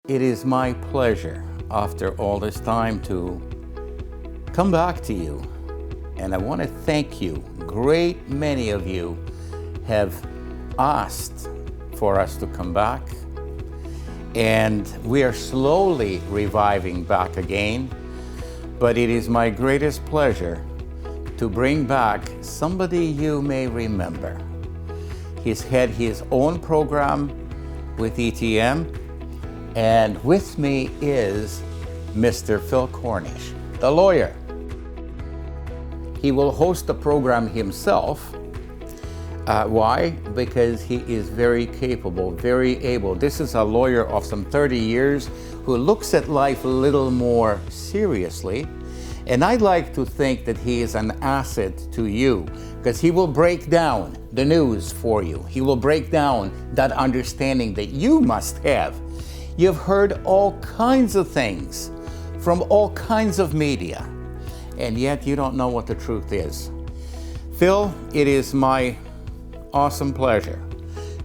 It is my pleasure after all this time to come back to you. And I want to thank you. Great many of you have asked for us to come back. And we are slowly reviving back again. But it is my greatest pleasure to bring back somebody you may remember. He's had his own program with ETM. And with me is Mr. Phil Cornish, the lawyer. He will host the program himself. Why? Because he is very capable, very able. This is a lawyer of some 30 years who looks at life a little more seriously. And I'd like to think that he is an asset to you because he will break down the news for you. He will break down that understanding that you must have. You've heard all kinds of things from all kinds of media, and yet you don't know what the truth is. Phil, it is my awesome pleasure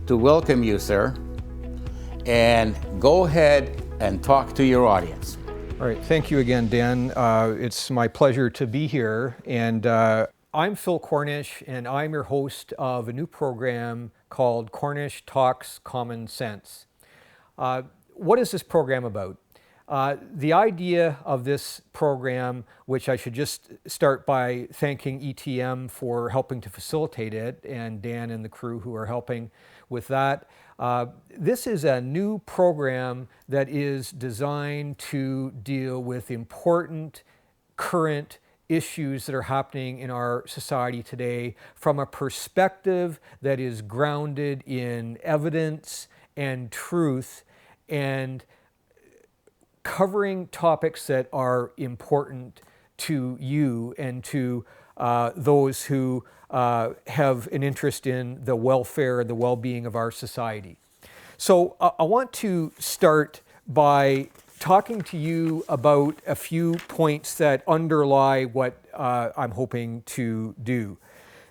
to welcome you, sir, and go ahead and talk to your audience. All right, thank you again, Dan. It's my pleasure to be here, and I'm Phil Cornish, and I'm your host of a new program called Cornish Talks Common Sense. What is this program about? The idea of this program, which I should just start by thanking ETM for helping to facilitate it, and Dan and the crew who are helping with that. This is a new program that is designed to deal with important current issues that are happening in our society today from a perspective that is grounded in evidence and truth, and covering topics that are important to you and to those who have an interest in the welfare and the well-being of our society. So I want to start by talking to you about a few points that underlie what I'm hoping to do.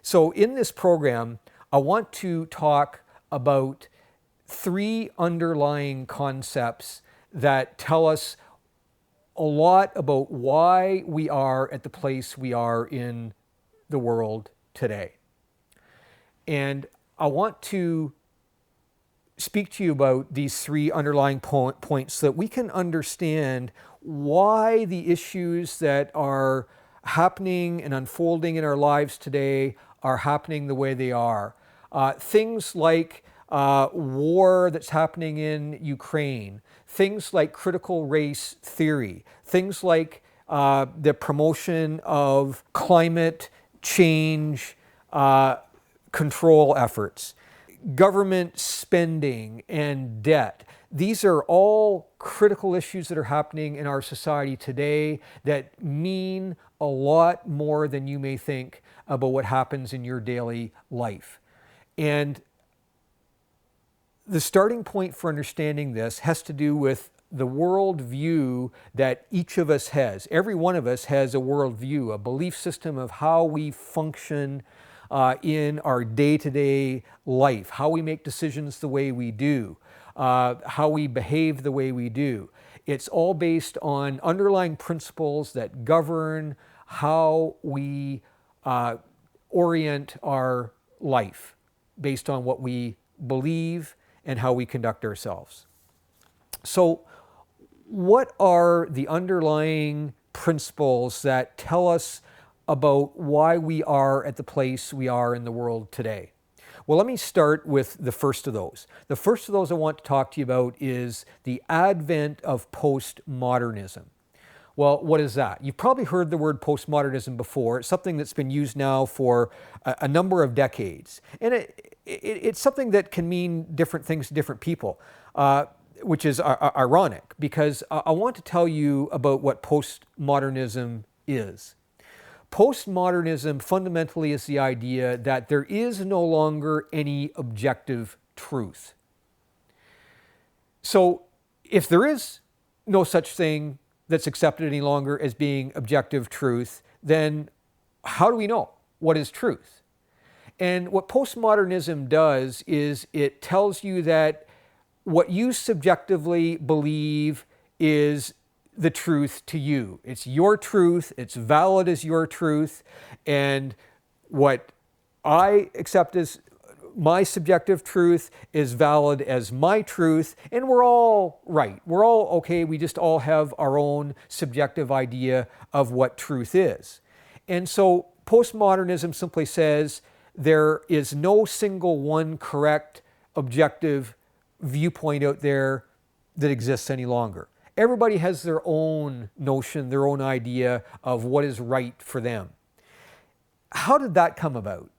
So in this program, I want to talk about three underlying concepts that tell us a lot about why we are at the place we are in the world today. And I want to speak to you about these three underlying points so that we can understand why the issues that are happening and unfolding in our lives today are happening the way they are. Things like war that's happening in Ukraine, things like critical race theory, things like the promotion of climate change control efforts, government spending and debt. These are all critical issues that are happening in our society today that mean a lot more than you may think about what happens in your daily life. And the starting point for understanding this has to do with the worldview that each of us has. Every one of us has a worldview, a belief system of how we function in our day-to-day life, how we make decisions the way we do, how we behave the way we do. It's all based on underlying principles that govern how we orient our life based on what we believe and how we conduct ourselves. So what are the underlying principles that tell us about why we are at the place we are in the world today? Well, let me start with the first of those. The first of those I want to talk to you about is the advent of postmodernism. Well, what is that? You've probably heard the word postmodernism before. It's something that's been used now for a number of decades. And it's something that can mean different things to different people, which is ironic, because I want to tell you about what postmodernism is. Postmodernism fundamentally is the idea that there is no longer any objective truth. So if there is no such thing that's accepted any longer as being objective truth, then how do we know what is truth? And what postmodernism does is it tells you that what you subjectively believe is the truth to you. It's your truth, it's valid as your truth, and what I accept as my subjective truth is valid as my truth, and we're all right. We're all okay. We just all have our own subjective idea of what truth is. And so postmodernism simply says there is no single one correct objective viewpoint out there that exists any longer. Everybody has their own notion, their own idea of what is right for them. How did that come about?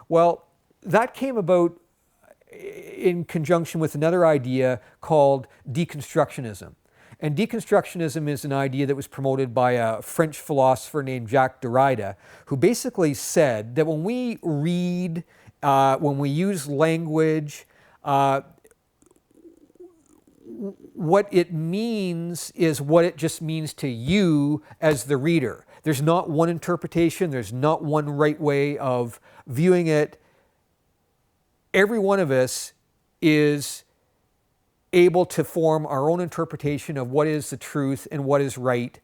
Well, that came about in conjunction with another idea called deconstructionism. And deconstructionism is an idea that was promoted by a French philosopher named Jacques Derrida, who basically said that when we read, when we use language, what it means is what it just means to you as the reader. There's not one interpretation, there's not one right way of viewing it. Every one of us is able to form our own interpretation of what is the truth and what is right,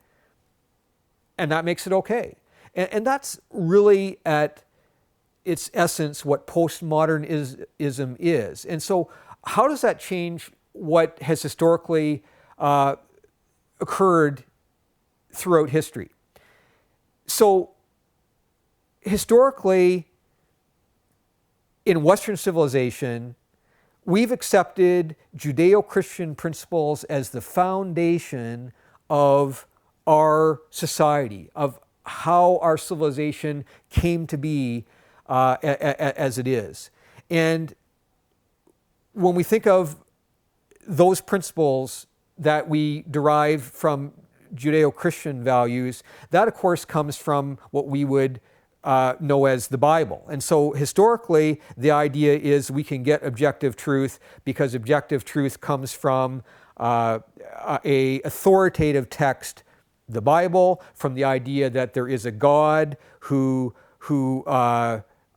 and that makes it okay. And that's really at its essence what postmodernism is. And so how does that change what has historically occurred throughout history? So historically, in Western civilization, we've accepted Judeo-Christian principles as the foundation of our society, of how our civilization came to be as it is. And when we think of those principles that we derive from Judeo-Christian values, that of course comes from what we would know as the Bible. And so historically, the idea is we can get objective truth because objective truth comes from a authoritative text, the Bible, from the idea that there is a God who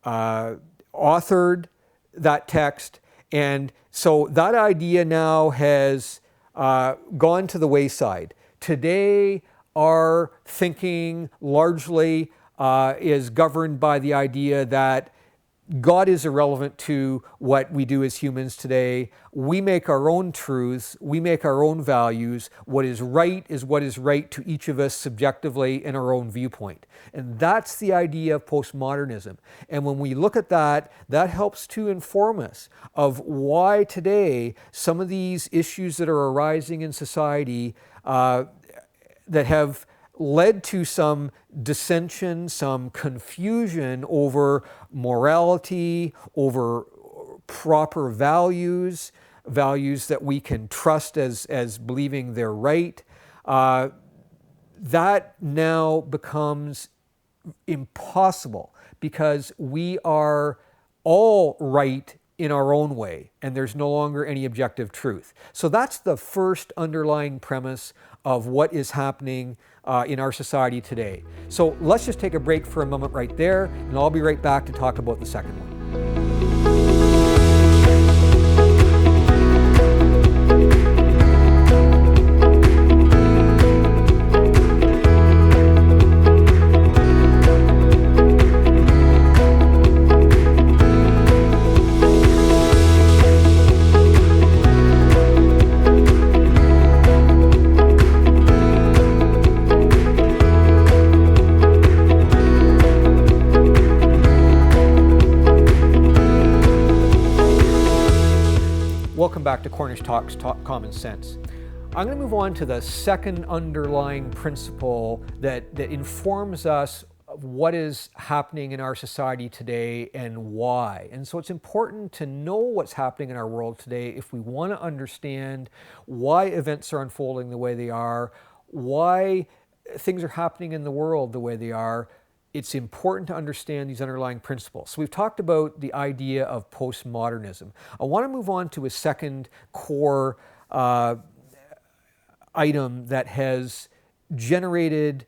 authored that text. And so that idea now has gone to the wayside. Today, our thinking largely is governed by the idea that God is irrelevant to what we do as humans today. We make our own truths, we make our own values. What is right to each of us subjectively in our own viewpoint. And that's the idea of postmodernism. And when we look at that, that helps to inform us of why today some of these issues that are arising in society that have led to some dissension, some confusion over morality, over proper values, values that we can trust as believing they're right, that now becomes impossible because we are all right in our own way, and there's no longer any objective truth. So that's the first underlying premise of what is happening in our society today. So let's just take a break for a moment right there, and I'll be right back to talk about the second one. Welcome back to Cornish Talks Talk Common Sense. I'm going to move on to the second underlying principle that informs us of what is happening in our society today and why. And so it's important to know what's happening in our world today if we want to understand why events are unfolding the way they are, why things are happening in the world the way they are. It's important to understand these underlying principles. So we've talked about the idea of postmodernism. I want to move on to a second core item that has generated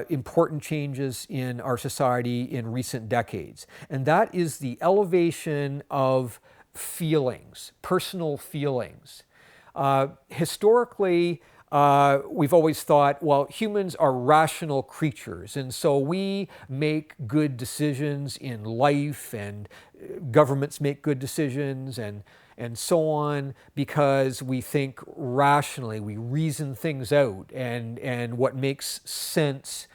important changes in our society in recent decades. And that is the elevation of feelings, personal feelings. Historically, we've always thought, well, humans are rational creatures, and so we make good decisions in life, and governments make good decisions, and so on, because we think rationally, we reason things out, and what makes sense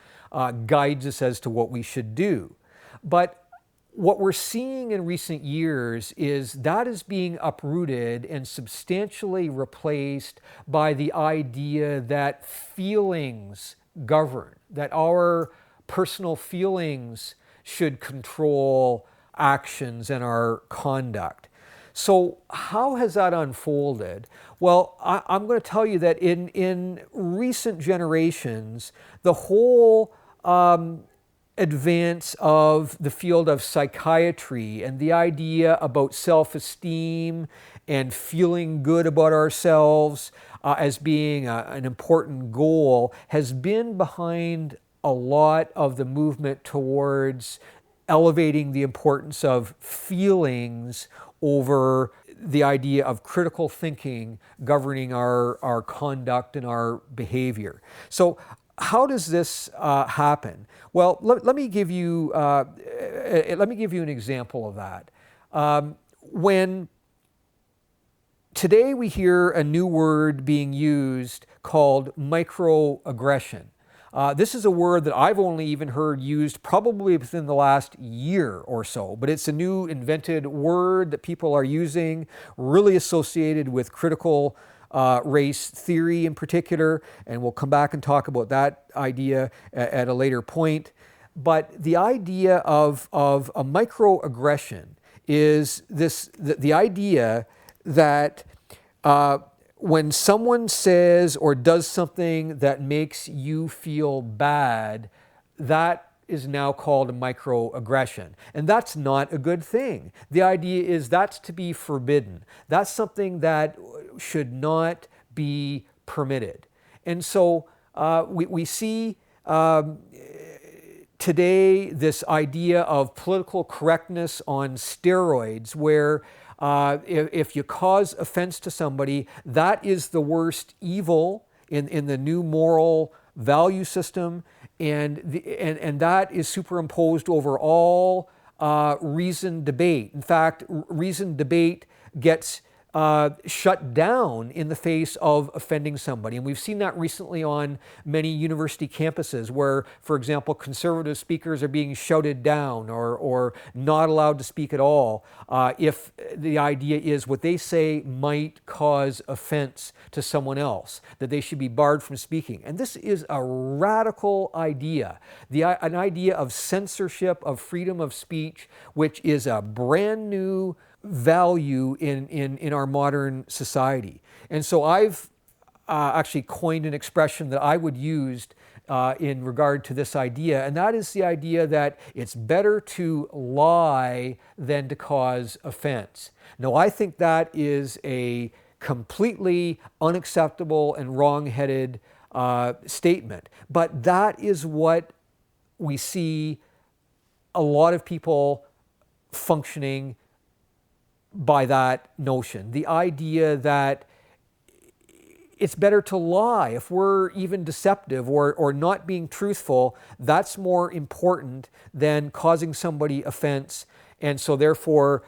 guides us as to what we should do. But what we're seeing in recent years is that is being uprooted and substantially replaced by the idea that feelings govern, that our personal feelings should control actions and our conduct. So how has that unfolded? Well, I'm going to tell you that in recent generations, the whole advance of the field of psychiatry and the idea about self-esteem and feeling good about ourselves as being an important goal has been behind a lot of the movement towards elevating the importance of feelings over the idea of critical thinking governing our conduct and our behavior. So how does this happen? Well, let me give you an example of that. When today we hear a new word being used called microaggression. This is a word that I've only even heard used probably within the last year or so, but it's a new invented word that people are using, really associated with critical race theory in particular, and we'll come back and talk about that idea at a later point. But the idea of a microaggression is the idea that when someone says or does something that makes you feel bad, that is now called a microaggression. And that's not a good thing. The idea is that's to be forbidden. That's something that should not be permitted. And so we see today this idea of political correctness on steroids, where if you cause offense to somebody, that is the worst evil in the new moral value system, and that is superimposed over all reasoned debate. In fact, reasoned debate gets shut down in the face of offending somebody. And we've seen that recently on many university campuses where, for example, conservative speakers are being shouted down or not allowed to speak at all if the idea is what they say might cause offense to someone else, that they should be barred from speaking. And this is a radical idea, an idea of censorship, of freedom of speech, which is a brand new value in our modern society. And so I've actually coined an expression that I would use in regard to this idea, and that is the idea that it's better to lie than to cause offense. Now, I think that is a completely unacceptable and wrong-headed statement, but that is what we see a lot of people functioning by that notion. The idea that it's better to lie. If we're even deceptive or not being truthful, that's more important than causing somebody offense. And so therefore,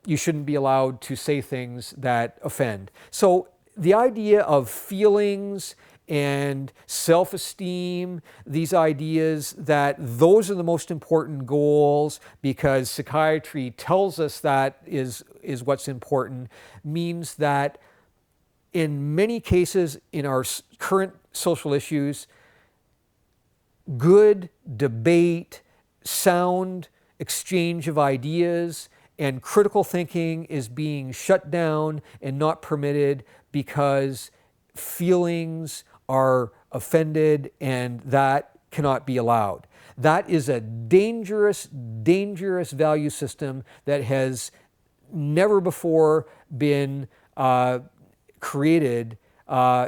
you shouldn't be allowed to say things that offend. So the idea of feelings and self-esteem, these ideas that those are the most important goals because psychiatry tells us that is what's important, means that in many cases in our current social issues, good debate, sound exchange of ideas, and critical thinking is being shut down and not permitted because feelings are offended, and that cannot be allowed. That is a dangerous, dangerous value system that has never before been created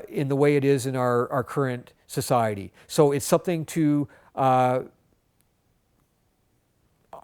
in the way it is in our current society. So it's something to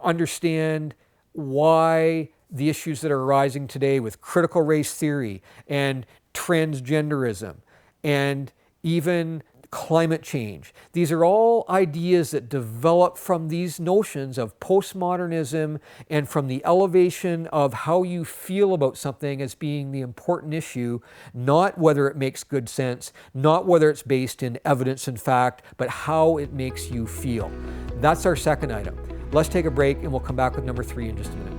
understand why the issues that are arising today with critical race theory and transgenderism and even climate change. These are all ideas that develop from these notions of postmodernism and from the elevation of how you feel about something as being the important issue, not whether it makes good sense, not whether it's based in evidence and fact, but how it makes you feel. That's our second item. Let's take a break and we'll come back with number 3 in just a minute.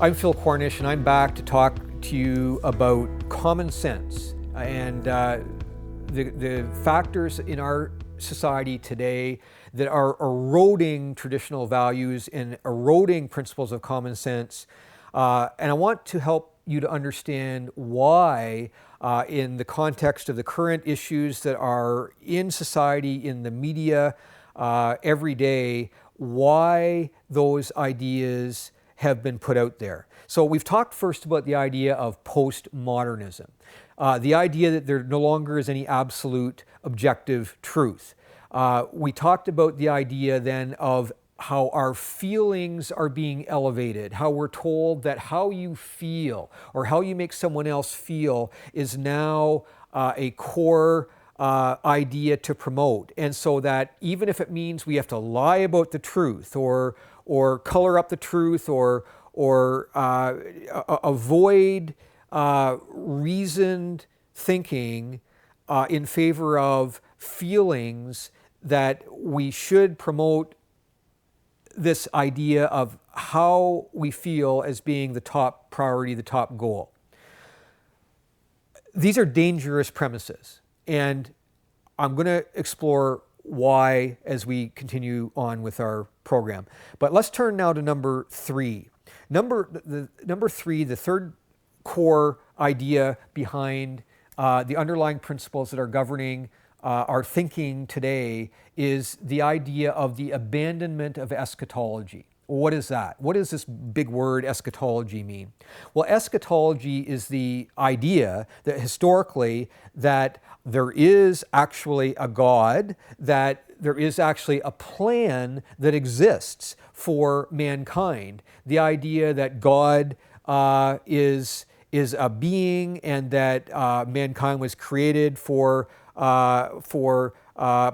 I'm Phil Cornish, and I'm back to talk to you about common sense and the factors in our society today that are eroding traditional values and eroding principles of common sense. And I want to help you to understand why, in the context of the current issues that are in society, in the media every day, why those ideas have been put out there. So we've talked first about the idea of postmodernism, the idea that there no longer is any absolute objective truth. We talked about the idea then of how our feelings are being elevated, how we're told that how you feel or how you make someone else feel is now a core idea to promote. And so that even if it means we have to lie about the truth or color up the truth or avoid reasoned thinking in favor of feelings, that we should promote this idea of how we feel as being the top priority, the top goal. These are dangerous premises, and I'm going to explore why as we continue on with our program. But let's turn now to number 3. Number 3, the third core idea behind the underlying principles that are governing our thinking today is the idea of the abandonment of eschatology. What is that? What does this big word eschatology mean? Well, eschatology is the idea that historically that there is actually a God, that there is actually a plan that exists for mankind. The idea that God is a being and that mankind was created for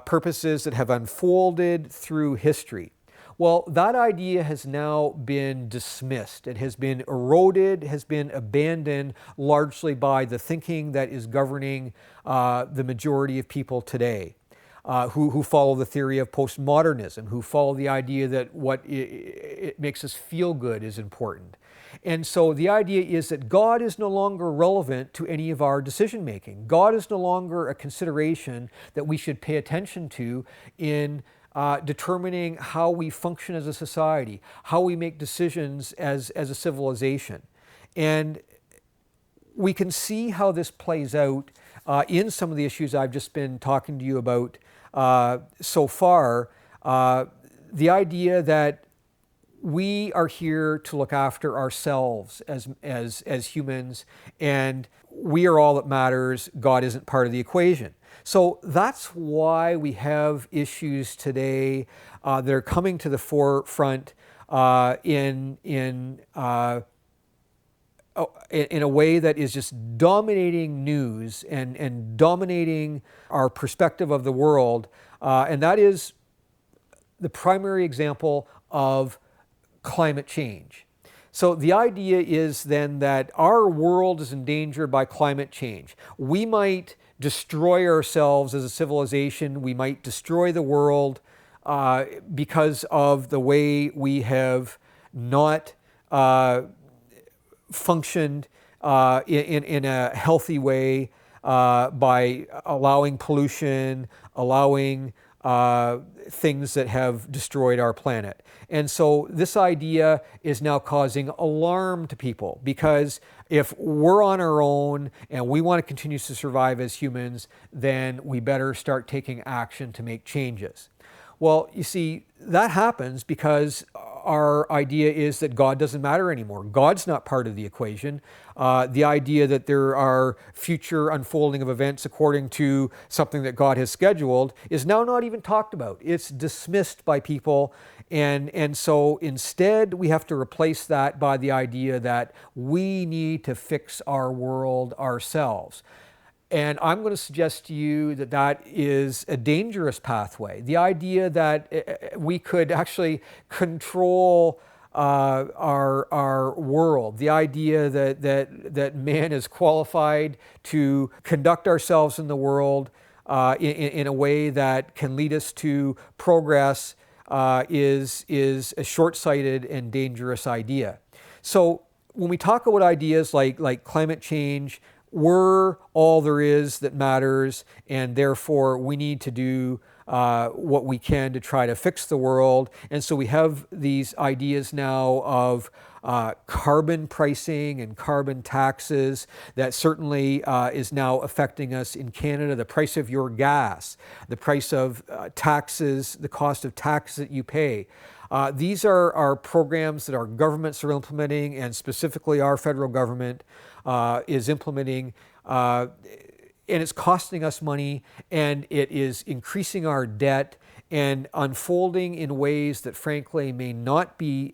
purposes that have unfolded through history. Well, that idea has now been dismissed. It has been eroded, has been abandoned largely by the thinking that is governing the majority of people today, who follow the theory of postmodernism, who follow the idea that what it makes us feel good is important. And so the idea is that God is no longer relevant to any of our decision making. God is no longer a consideration that we should pay attention to in determining how we function as a society, how we make decisions as a civilization. And we can see how this plays out in some of the issues I've just been talking to you about so far. The idea that we are here to look after ourselves as humans, and we are all that matters. God isn't part of the equation. So that's why we have issues today that are coming to the forefront in a way that is just dominating news and dominating our perspective of the world. And that is the primary example of climate change. So the idea is then that our world is endangered by climate change. We might destroy ourselves as a civilization. We might destroy the world because of the way we have not functioned in a healthy way by allowing pollution, allowing things that have destroyed our planet. And so this idea is now causing alarm to people, because if we're on our own and we want to continue to survive as humans, then we better start taking action to make changes. Well, you see, that happens because our idea is that God doesn't matter anymore. God's not part of the equation. The idea that there are future unfolding of events according to something that God has scheduled is now not even talked about. It's dismissed by people. And so instead, we have to replace that by the idea that we need to fix our world ourselves. And I'm going to suggest to you that that is a dangerous pathway. The idea that we could actually control our world, the idea that man is qualified to conduct ourselves in the world in a way that can lead us to progress is a short-sighted and dangerous idea. So when we talk about ideas like climate change, we're all there is that matters, and therefore we need to do what we can to try to fix the world. And so we have these ideas now of carbon pricing and carbon taxes that certainly is now affecting us in Canada. The price of your gas, the price of taxes, the cost of taxes that you pay. These are programs that our governments are implementing, and specifically our federal government is implementing, and it's costing us money, and it is increasing our debt and unfolding in ways that frankly may not be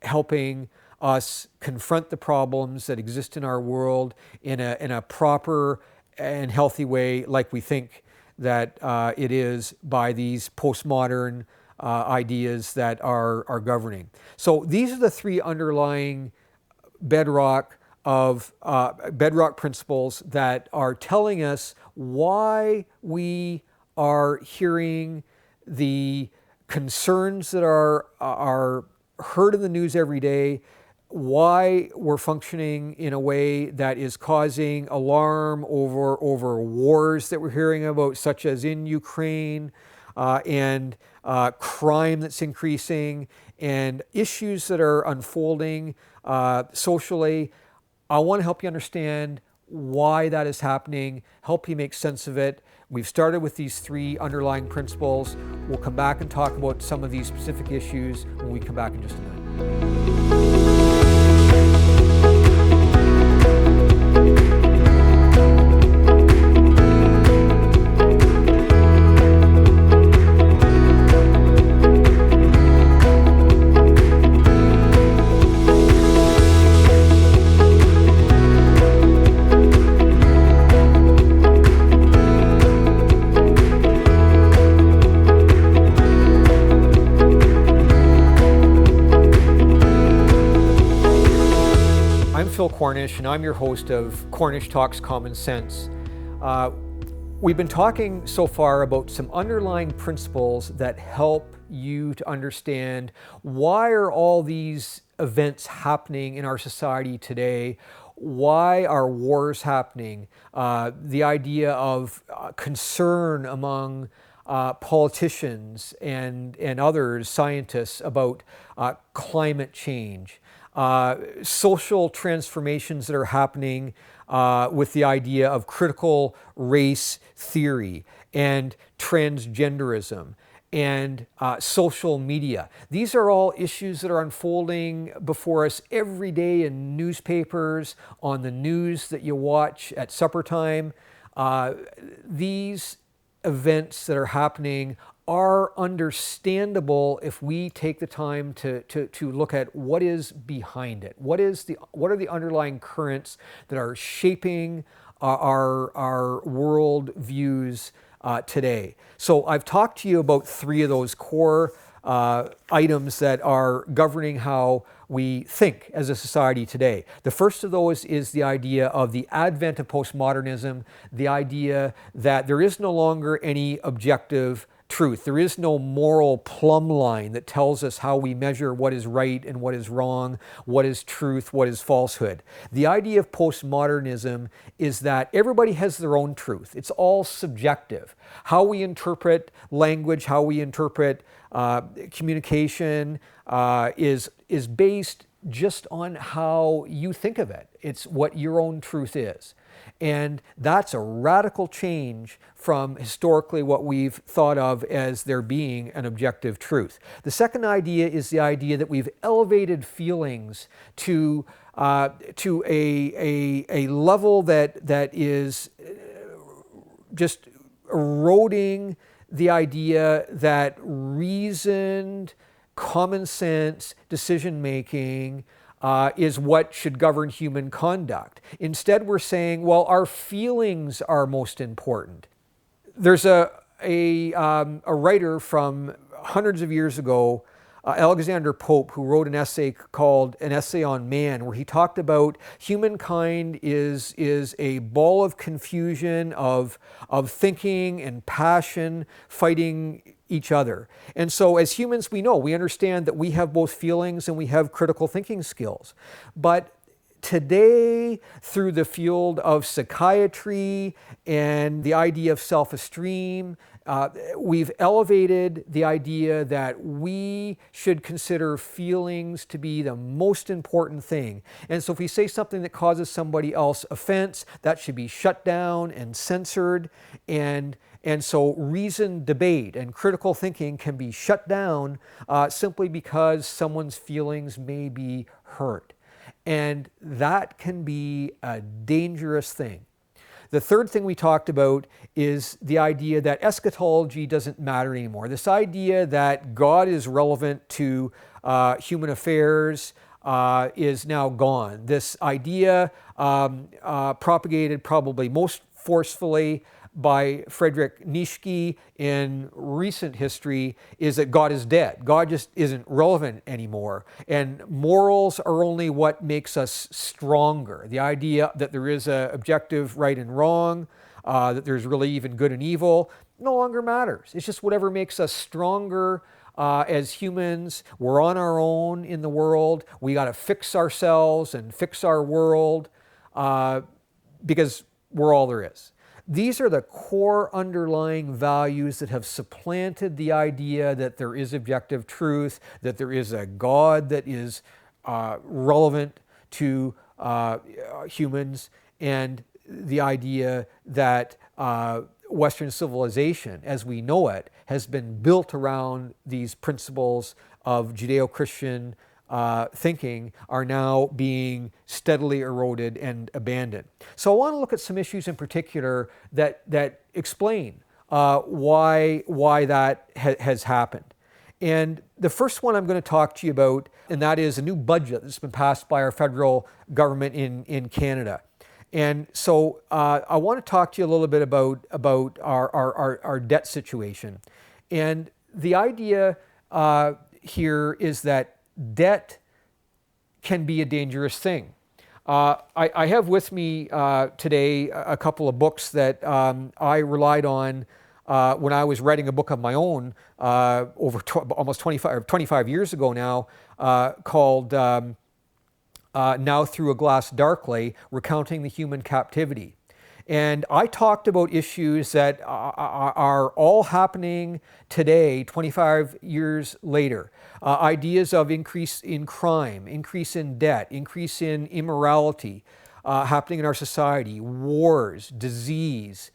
helping us confront the problems that exist in our world in a proper and healthy way, like we think that it is by these postmodern ideas that are governing. So these are the three underlying bedrock principles that are telling us why we are hearing the concerns that are heard in the news every day, why we're functioning in a way that is causing alarm over wars that we're hearing about, such as in Ukraine, and crime that's increasing, and issues that are unfolding socially. I want to help you understand why that is happening, help you make sense of it. We've started with these three underlying principles. We'll come back and talk about some of these specific issues when we come back in just a minute. Phil Cornish, and I'm your host of Cornish Talks Common Sense. We've been talking so far about some underlying principles that help you to understand why are all these events happening in our society today. Why are wars happening? The idea of concern among politicians and others, scientists, about climate change. Social transformations that are happening with the idea of critical race theory and transgenderism and social media. These are all issues that are unfolding before us every day in newspapers, on the news that you watch at supper time. These events that are happening are understandable if we take the time to look at what is behind it. What are the underlying currents that are shaping our world views today? So I've talked to you about three of those core items that are governing how we think as a society today. The first of those is the idea of the advent of postmodernism, the idea that there is no longer any objective truth. There is no moral plumb line that tells us how we measure what is right and what is wrong, what is truth, what is falsehood. The idea of postmodernism is that everybody has their own truth. It's all subjective. How we interpret language, how we interpret communication is based just on how you think of it. It's what your own truth is. And that's a radical change from historically what we've thought of as there being an objective truth. The second idea is the idea that we've elevated feelings to a level that is just eroding the idea that reasoned, common sense decision making is what should govern human conduct. Instead, we're saying, well, our feelings are most important. There's a writer from hundreds of years ago, Alexander Pope, who wrote an essay called An Essay on Man, where he talked about humankind is a ball of confusion of thinking and passion fighting each other. And so as humans, we understand that we have both feelings and we have critical thinking skills. But today, through the field of psychiatry and the idea of self-esteem, we've elevated the idea that we should consider feelings to be the most important thing. And so if we say something that causes somebody else offense, that should be shut down and censored. And so reasoned debate and critical thinking can be shut down simply because someone's feelings may be hurt. And that can be a dangerous thing. The third thing we talked about is the idea that eschatology doesn't matter anymore. This idea that God is relevant to human affairs is now gone. This idea, propagated probably most forcefully by Friedrich Nietzsche in recent history, is that God is dead. God just isn't relevant anymore. And morals are only what makes us stronger. The idea that there is an objective right and wrong, that there's really even good and evil, no longer matters. It's just whatever makes us stronger as humans. We're on our own in the world. We got to fix ourselves and fix our world because we're all there is. These are the core underlying values that have supplanted the idea that there is objective truth, that there is a God that is relevant to humans, and the idea that Western civilization, as we know it, has been built around these principles of Judeo-Christian thinking are now being steadily eroded and abandoned. So I want to look at some issues in particular that explain why that has happened. And the first one I'm going to talk to you about, and that is a new budget that's been passed by our federal government in Canada. And so I want to talk to you a little bit about our debt situation. And the idea here is that debt can be a dangerous thing. I have with me today a couple of books that I relied on when I was writing a book of my own over almost 25 years ago now, called Now Through a Glass Darkly, Recounting the Human Captivity. And I talked about issues that are all happening today, 25 years later. Ideas of increase in crime, increase in debt, increase in immorality happening in our society, wars, disease,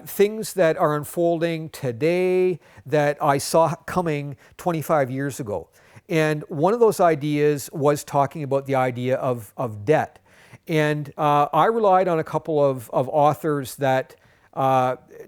things that are unfolding today that I saw coming 25 years ago. And one of those ideas was talking about the idea of debt. And I relied on a couple of authors that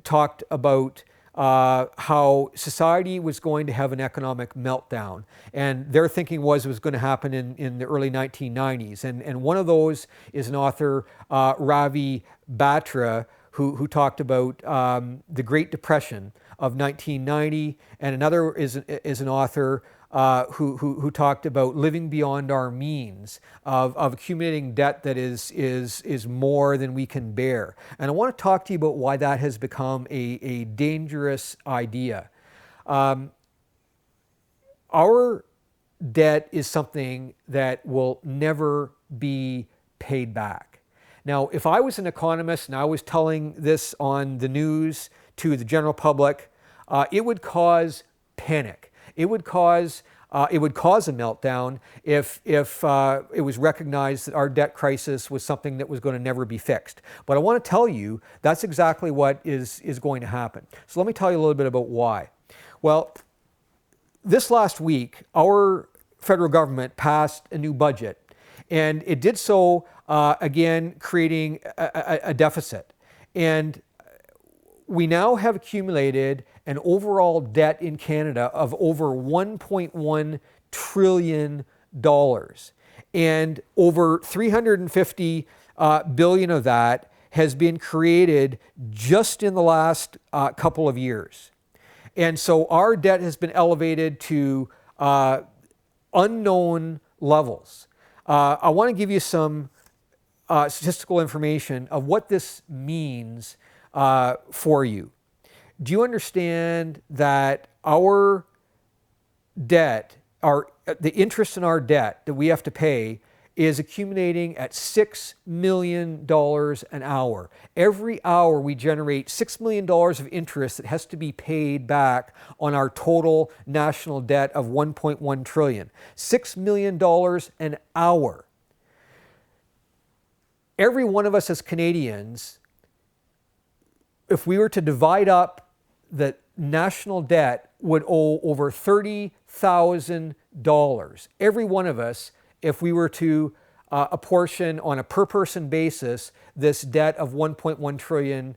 talked about how society was going to have an economic meltdown. And their thinking was it was going to happen in the early 1990s. And one of those is an author, Ravi Batra, who talked about the Great Depression of 1990, and another is an author who talked about living beyond our means, of accumulating debt that is more than we can bear. And I want to talk to you about why that has become a dangerous idea. Our debt is something that will never be paid back. Now, if I was an economist and I was telling this on the news to the general public, it would cause panic. It would cause a meltdown if it was recognized that our debt crisis was something that was going to never be fixed. But I want to tell you that's exactly what is going to happen. So let me tell you a little bit about why. Well, this last week, our federal government passed a new budget, and it did so again, creating a deficit. And we now have accumulated an overall debt in Canada of over $1.1 trillion. And over $350 billion of that has been created just in the last couple of years. And so our debt has been elevated to unknown levels. I want to give you some statistical information of what this means for you. Do you understand that our debt, the interest in our debt that we have to pay, is accumulating at $6 million an hour. Every hour we generate $6 million of interest that has to be paid back on our total national debt of $1.1 trillion. $6 million an hour. Every one of us as Canadians, if we were to divide up the national debt, would owe over $30,000. Every one of us, if we were to apportion on a per person basis this debt of $1.1 trillion.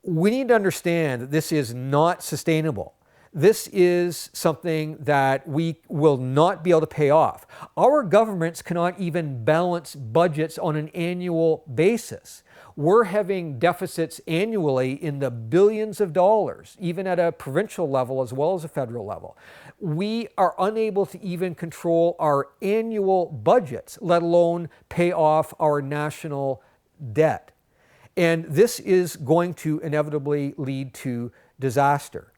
We need to understand that this is not sustainable. This is something that we will not be able to pay off. Our governments cannot even balance budgets on an annual basis. We're having deficits annually in the billions of dollars, even at a provincial level as well as a federal level. We are unable to even control our annual budgets, let alone pay off our national debt. And this is going to inevitably lead to disaster.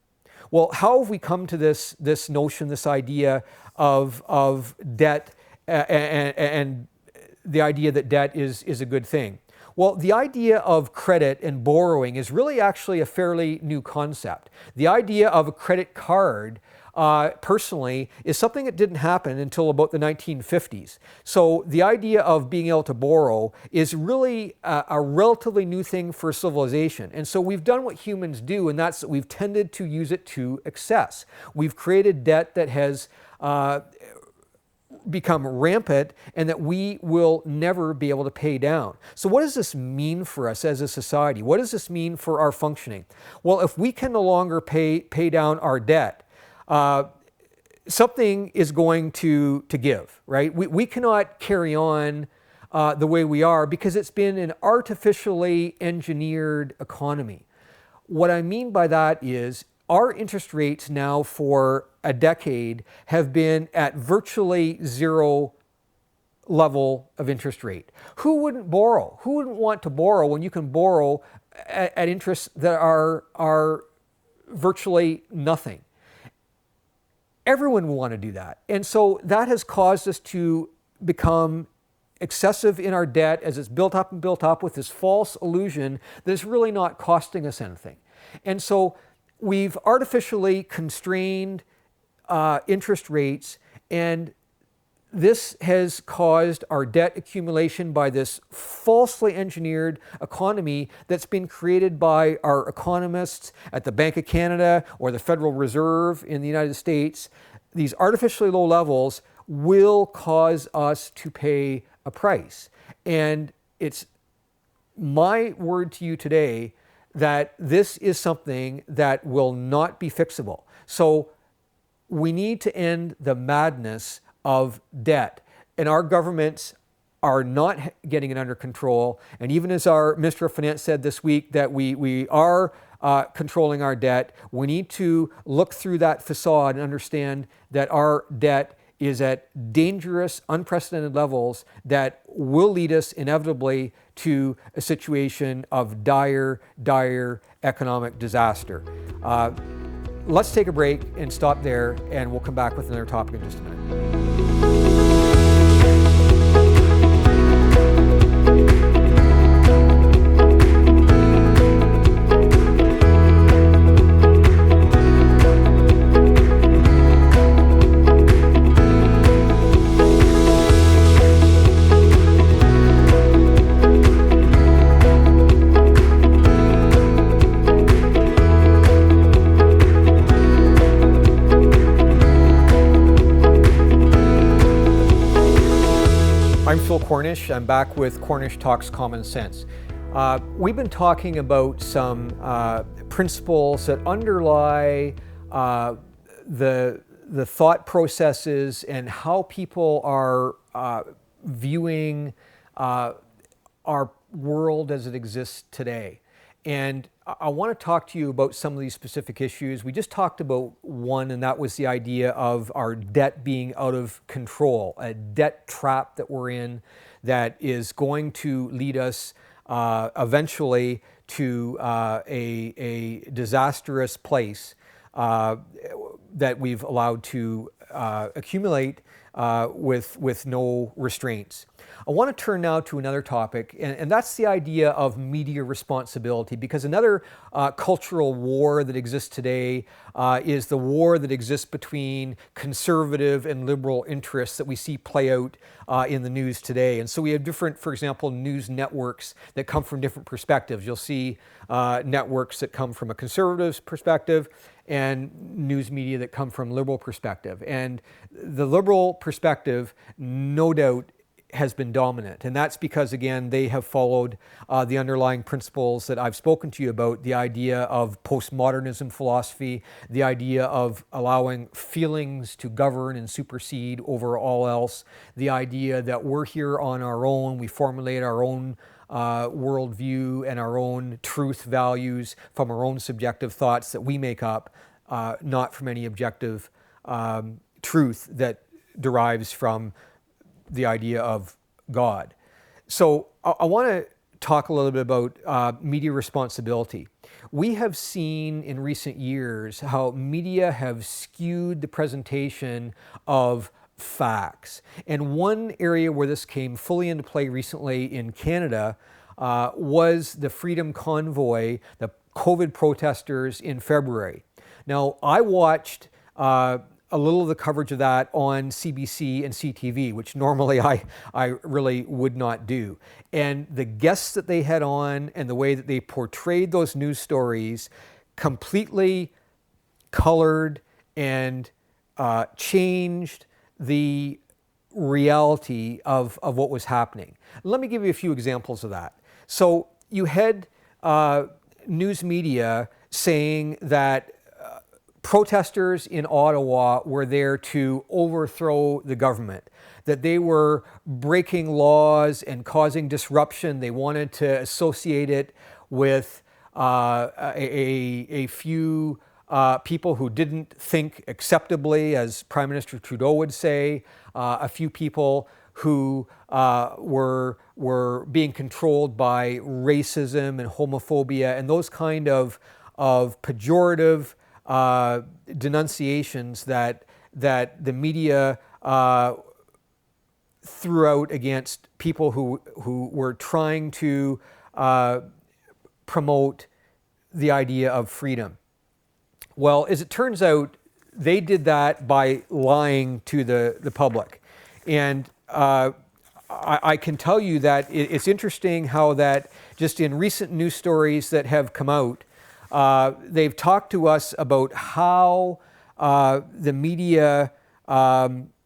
Well, how have we come to this notion, this idea of debt and the idea that debt is a good thing? Well, the idea of credit and borrowing is really actually a fairly new concept. The idea of a credit card, personally, is something that didn't happen until about the 1950s. So the idea of being able to borrow is really a relatively new thing for civilization. And so we've done what humans do, and that's that we've tended to use it to excess. We've created debt that has become rampant and that we will never be able to pay down. So what does this mean for us as a society? What does this mean for our functioning? Well, if we can no longer pay down our debt, something is going to give, right? We cannot carry on the way we are because it's been an artificially engineered economy. What I mean by that is our interest rates now for a decade have been at virtually zero level of interest rate. Who wouldn't borrow? Who wouldn't want to borrow when you can borrow at interests that are virtually nothing? Everyone will want to do that. And so that has caused us to become excessive in our debt as it's built up and built up with this false illusion that it's really not costing us anything. And so we've artificially constrained interest rates, and this has caused our debt accumulation by this falsely engineered economy that's been created by our economists at the Bank of Canada or the Federal Reserve in the United States. These artificially low levels will cause us to pay a price. And it's my word to you today that this is something that will not be fixable. So we need to end the madness of debt. And our governments are not getting it under control. And even as our Minister of Finance said this week that we are controlling our debt, we need to look through that facade and understand that our debt is at dangerous, unprecedented levels that will lead us inevitably to a situation of dire economic disaster. Let's take a break and stop there, and we'll come back with another topic in just a minute. I'm Phil Cornish. I'm back with Cornish Talks Common Sense. We've been talking about some principles that underlie the thought processes and how people are viewing our world as it exists today. And I want to talk to you about some of these specific issues. We just talked about one, and that was the idea of our debt being out of control, a debt trap that we're in that is going to lead us eventually to a disastrous place that we've allowed to accumulate with no restraints. I want to turn now to another topic, and that's the idea of media responsibility, because another cultural war that exists today is the war that exists between conservative and liberal interests that we see play out in the news today. And so we have different, for example, news networks that come from different perspectives. You'll see networks that come from a conservative perspective and news media that come from liberal perspective. And the liberal perspective, no doubt, has been dominant. And that's because, again, they have followed the underlying principles that I've spoken to you about, the idea of postmodernism philosophy, the idea of allowing feelings to govern and supersede over all else, the idea that we're here on our own, we formulate our own worldview and our own truth values from our own subjective thoughts that we make up, not from any objective truth that derives from the idea of God. So I want to talk a little bit about media responsibility. We have seen in recent years how media have skewed the presentation of facts. And one area where this came fully into play recently in Canada was the Freedom Convoy, the COVID protesters in February. Now, I watched a little of the coverage of that on CBC and CTV, which normally I really would not do. And the guests that they had on and the way that they portrayed those news stories completely colored and changed the reality of what was happening. Let me give you a few examples of that. So you had news media saying that protesters in Ottawa were there to overthrow the government, that they were breaking laws and causing disruption. They wanted to associate it with a few people who didn't think acceptably, as Prime Minister Trudeau would say, a few people who were being controlled by racism and homophobia and those kind of pejorative denunciations that the media threw out against people who were trying to promote the idea of freedom. Well, as it turns out, they did that by lying to the public. And I can tell you that it's interesting how that just in recent news stories that have come out, they've talked to us about how the media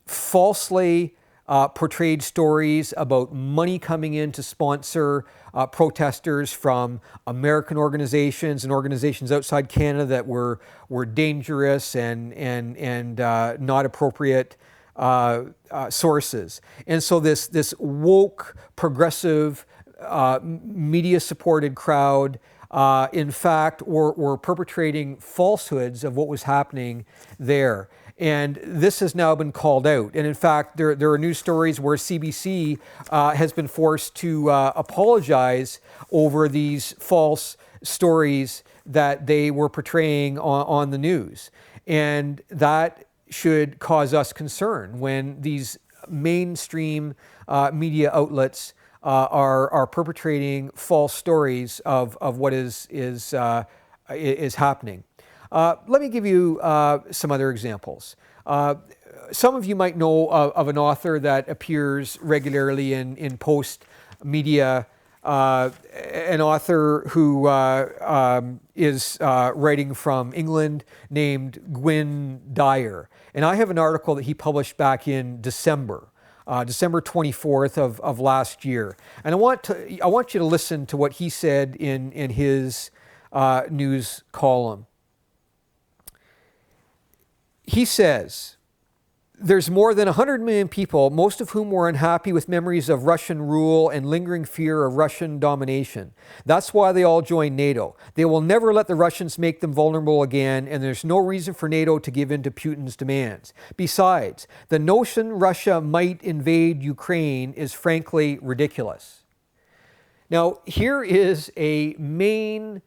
falsely portrayed stories about money coming in to sponsor protesters from American organizations and organizations outside Canada that were dangerous and not appropriate sources. And so this woke, progressive, media-supported crowd, in fact, were perpetrating falsehoods of what was happening there. And this has now been called out. And in fact, there are news stories where CBC has been forced to apologize over these false stories that they were portraying on the news. And that should cause us concern when these mainstream media outlets are perpetrating false stories of what is happening. Let me give you some other examples. Some of you might know of an author that appears regularly in Post media, an author who is writing from England named Gwyn Dyer. And I have an article that he published back in December 24th of last year. And I want you to listen to what he said in his news column. He says, there's more than 100 million people, most of whom were unhappy with memories of Russian rule and lingering fear of Russian domination. That's why they all joined NATO. They will never let the Russians make them vulnerable again, and there's no reason for NATO to give in to Putin's demands. Besides, the notion Russia might invade Ukraine is frankly ridiculous. Now, here is a mainstream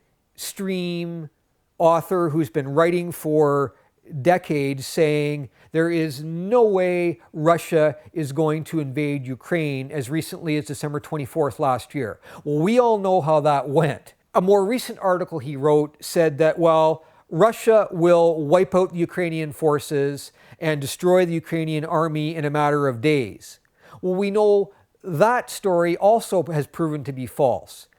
author who's been writing for decades saying there is no way Russia is going to invade Ukraine as recently as December 24th last year. Well, we all know how that went. A more recent article he wrote said that, well, Russia will wipe out the Ukrainian forces and destroy the Ukrainian army in a matter of days. Well, we know that story also has proven to be false.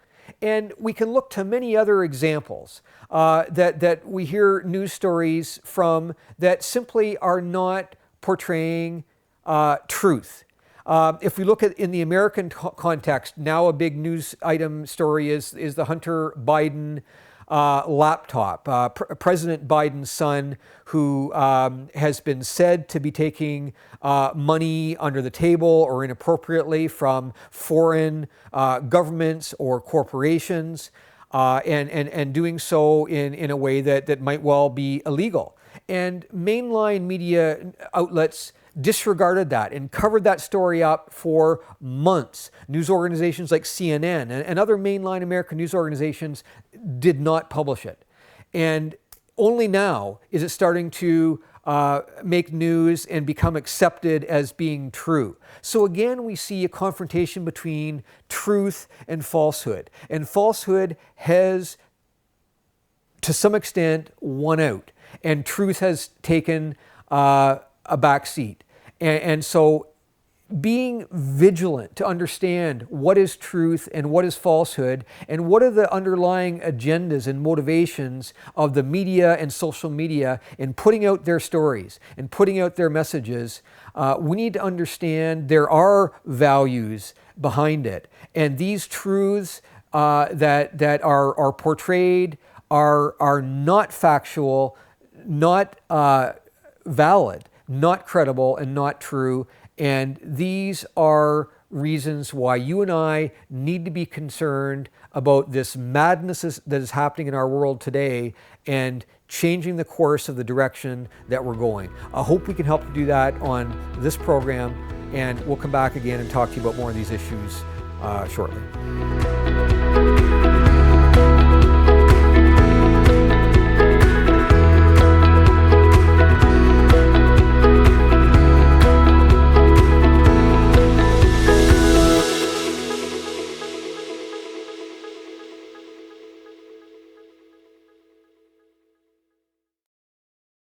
And we can look to many other examples that we hear news stories from that simply are not portraying truth. If we look at in the American context, now a big news item story is the Hunter Biden laptop. President Biden's son, who has been said to be taking money under the table or inappropriately from foreign governments or corporations, and doing so in a way that might well be illegal. And mainline media outlets disregarded that and covered that story up for months. News organizations like CNN and other mainline American news organizations did not publish it. And only now is it starting to make news and become accepted as being true. So again, we see a confrontation between truth and falsehood. And falsehood has, to some extent, won out. And truth has taken a back seat. And so being vigilant to understand what is truth and what is falsehood and what are the underlying agendas and motivations of the media and social media in putting out their stories and putting out their messages, we need to understand there are values behind it. And these truths that are portrayed are not factual, not valid, not credible, and not true. And these are reasons why you and I need to be concerned about this madness that is happening in our world today and changing the course of the direction that we're going. I hope we can help you do that on this program, and we'll come back again and talk to you about more of these issues shortly.